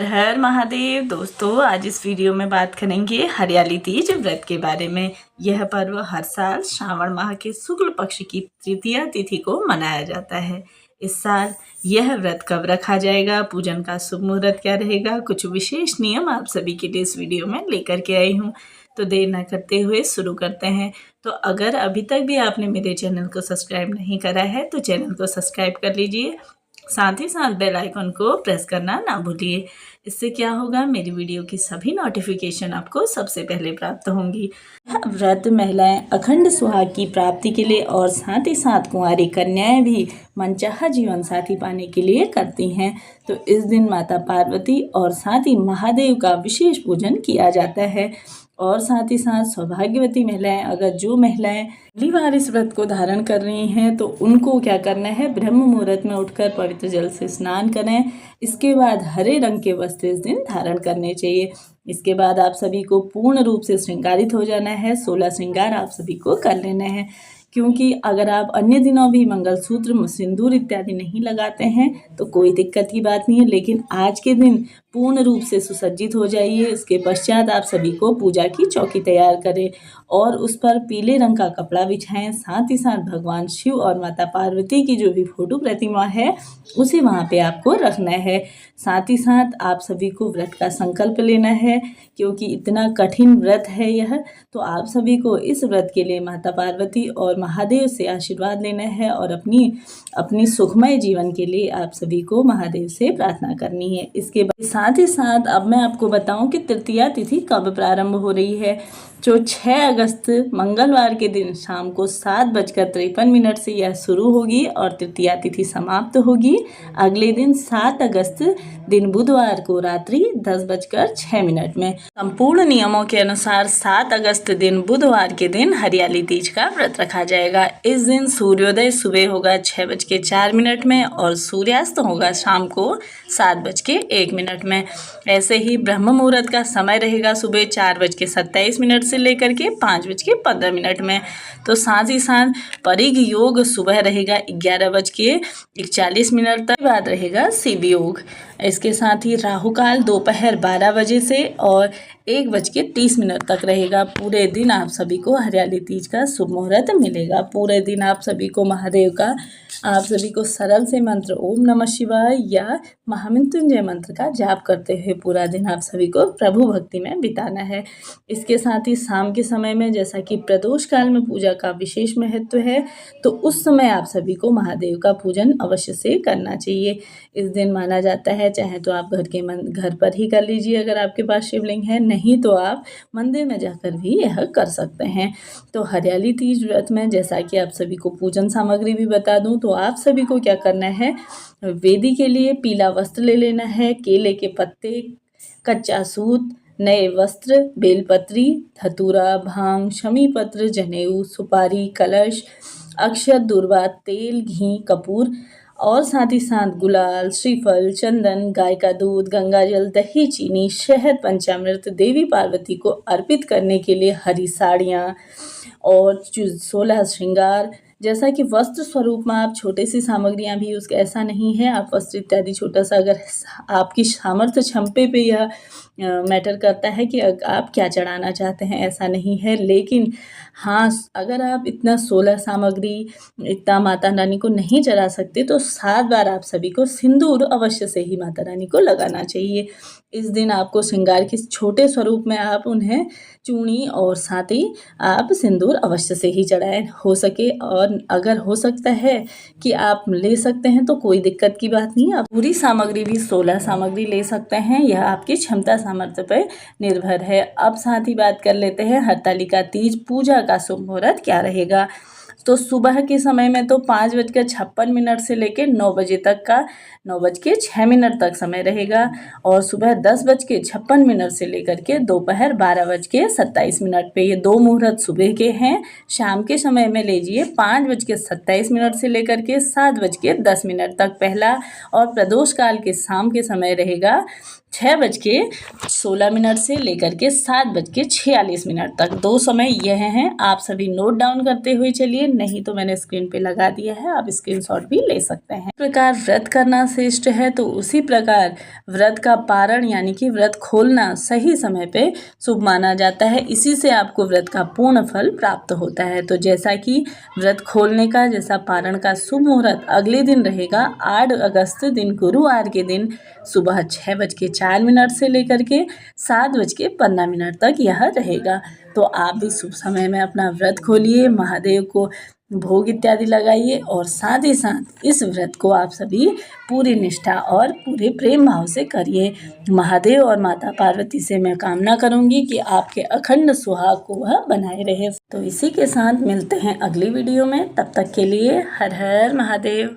हर महादेव दोस्तों, आज इस वीडियो में बात करेंगे हरियाली तीज व्रत के बारे में। यह पर्व हर साल श्रावण माह के शुक्ल पक्ष की तृतीया तिथि को मनाया जाता है। इस साल यह व्रत कब रखा जाएगा, पूजन का शुभ मुहूर्त क्या रहेगा, कुछ विशेष नियम आप सभी के लिए इस वीडियो में लेकर के आई हूँ। तो देर न करते हुए शुरू करते हैं। तो अगर अभी तक भी आपने मेरे चैनल को सब्सक्राइब नहीं करा है तो चैनल को सब्सक्राइब कर लीजिए, साथ ही साथ बेल आइकन को प्रेस करना ना भूलिए। इससे क्या होगा, मेरी वीडियो की सभी नोटिफिकेशन आपको सबसे पहले प्राप्त होंगी। व्रत महिलाएं अखंड सुहाग की प्राप्ति के लिए और साथ ही साथ कुंवारी कन्याएं भी मनचाहा जीवन साथी पाने के लिए करती हैं। तो इस दिन माता पार्वती और साथ ही महादेव का विशेष पूजन किया जाता है। और साथ ही साथ सौभाग्यवती महिलाएं, अगर जो महिलाएं पहली बार इस व्रत को धारण कर रही हैं तो उनको क्या करना है, ब्रह्म मुहूर्त में उठकर पवित्र जल से स्नान करें। इसके बाद हरे रंग के वस्त्र इस दिन धारण करने चाहिए। इसके बाद आप सभी को पूर्ण रूप से श्रृंगारित हो जाना है। 16 श्रृंगार आप सभी को कर लेने हैं, क्योंकि अगर आप अन्य दिनों भी मंगलसूत्र, सिंदूर इत्यादि नहीं लगाते हैं तो कोई दिक्कत की बात नहीं है, लेकिन आज के दिन पूर्ण रूप से सुसज्जित हो जाइए। इसके पश्चात आप सभी को पूजा की चौकी तैयार करें और उस पर पीले रंग का कपड़ा बिछाएं। साथ ही साथ भगवान शिव और माता पार्वती की जो भी फोटो प्रतिमा है उसे वहाँ पे आपको रखना है। साथ ही साथ आप सभी को व्रत का संकल्प लेना है, क्योंकि इतना कठिन व्रत है यह। तो आप सभी को इस व्रत के लिए माता पार्वती और महादेव से आशीर्वाद लेना है और अपनी सुखमय जीवन के लिए आप सभी को महादेव से प्रार्थना करनी है। इसके बाद साथ ही साथ अब मैं आपको बताऊं कि तृतीया तिथि कब प्रारंभ हो रही है। जो 6 अगस्त मंगलवार के दिन शाम को 7:53 से यह शुरू होगी और तृतीया तिथि समाप्त होगी अगले दिन 7 अगस्त दिन बुधवार को रात्रि 10:06 में। संपूर्ण नियमों के अनुसार 7 अगस्त दिन बुधवार के दिन हरियाली तीज का व्रत रखा जाएगा। इस दिन सूर्योदय सुबह होगा 6:04 में और सूर्यास्त होगा शाम को 7:01 में। ऐसे ही ब्रह्म मुहूर्त का समय रहेगा सुबह 4:27 से लेकर के 5:15 में। तो साथ ही साथ परिग योग सुबह रहेगा 11:41 तक, बाद रहेगा शिव योग। इसके साथ ही राहु काल दोपहर 12 बजे से और 1:30 तक रहेगा। पूरे दिन आप सभी को हरियाली तीज का शुभ मुहूर्त मिलेगा। पूरे दिन आप सभी को महादेव का, आप सभी को सरल से मंत्र ओम नमः शिवाय या महामृत्युंजय मंत्र का जाप करते हुए पूरा दिन आप सभी को प्रभु भक्ति में बिताना है। इसके साथ ही शाम के समय में, जैसा कि प्रदोष काल में पूजा का विशेष महत्व है, तो उस समय आप सभी को महादेव का पूजन अवश्य से करना चाहिए। इस दिन माना जाता है, चाहे तो आप घर पर ही कर लीजिए अगर आपके पास शिवलिंग है, नहीं तो आप मंदिर में जाकर भी यह कर सकते हैं। तो हरियाली तीज व्रत में जैसा कि आप सभी को पूजन सामग्री भी बता दूं, तो आप सभी को क्या करना है, वेदी के लिए पीला वस्त्र ले लेना है, केले के पत्ते, कच्चा सूत, नए वस्त्र, बेलपत्री, धतूरा, भांग, शमी पत्र, जनेऊ, सुपारी, कलश, अक्षत, दूर्वा, तेल, घी, कपूर और साथ ही साथ गुलाल, श्रीफल, चंदन, गाय का दूध, गंगाजल, दही, चीनी, शहद, पंचामृत देवी पार्वती को अर्पित करने के लिए हरी साड़ियाँ और 16 श्रृंगार। जैसा कि वस्त्र स्वरूप में आप छोटे सी सामग्रियां भी उसका ऐसा नहीं है, आप वस्त्र इत्यादि छोटा सा, अगर आपकी सामर्थ्य क्षमता पे यह मैटर करता है कि आप क्या चढ़ाना चाहते हैं, ऐसा नहीं है। लेकिन हाँ, अगर आप इतना 16 सामग्री इतना माता रानी को नहीं चढ़ा सकते तो 7 बार आप सभी को सिंदूर अवश्य से ही माता रानी को लगाना चाहिए। इस दिन आपको श्रृंगार के छोटे स्वरूप में आप उन्हें चूड़ी और साथ ही आप सिंदूर अवश्य से ही चढ़ाएं हो सके, और अगर हो सकता है कि आप ले सकते हैं तो कोई दिक्कत की बात नहीं है, आप पूरी सामग्री भी 16 सामग्री ले सकते हैं, यह आपकी क्षमता सामर्थ्य पर निर्भर है। अब साथ ही बात कर लेते हैं हरतालिका तीज पूजा का शुभ मुहूर्त क्या रहेगा। तो सुबह के समय में तो 5:56 से लेकर 9 बजे तक का 9:06 तक समय रहेगा और सुबह 10:56 से लेकर के दोपहर 12:27 पे ये 2 मुहूर्त सुबह के हैं। शाम के समय में लीजिए 5:27 से लेकर के 7:10 तक पहला, और प्रदोष काल के शाम के समय रहेगा 6:16 से लेकर के 7:46 तक 2 समय यह हैं। आप सभी नोट डाउन करते हुए चलिए, नहीं तो मैंने स्क्रीन पे लगा दिया है, आप स्क्रीनशॉट भी ले सकते हैं। इस प्रकार व्रत करना श्रेष्ठ है, तो उसी प्रकार व्रत का पारण यानी कि व्रत खोलना सही समय पे शुभ माना जाता है। इसी से आपको व्रत का पूर्ण फल प्राप्त होता है। तो जैसा कि व्रत खोलने का जैसा पारण का शुभ मुहूर्त अगले दिन रहेगा 8 अगस्त दिन गुरुवार के दिन सुबह 6:04 से लेकर के 7:15 तक यह रहेगा। तो आप भी शुभ समय में अपना व्रत खोलिए, महादेव को भोग इत्यादि लगाइए और साथ ही साथ इस व्रत को आप सभी पूरी निष्ठा और पूरे प्रेम भाव से करिए। महादेव और माता पार्वती से मैं कामना करूंगी कि आपके अखंड सुहाग को वह बनाए रहे। तो इसी के साथ मिलते हैं अगली वीडियो में, तब तक के लिए हर हर महादेव।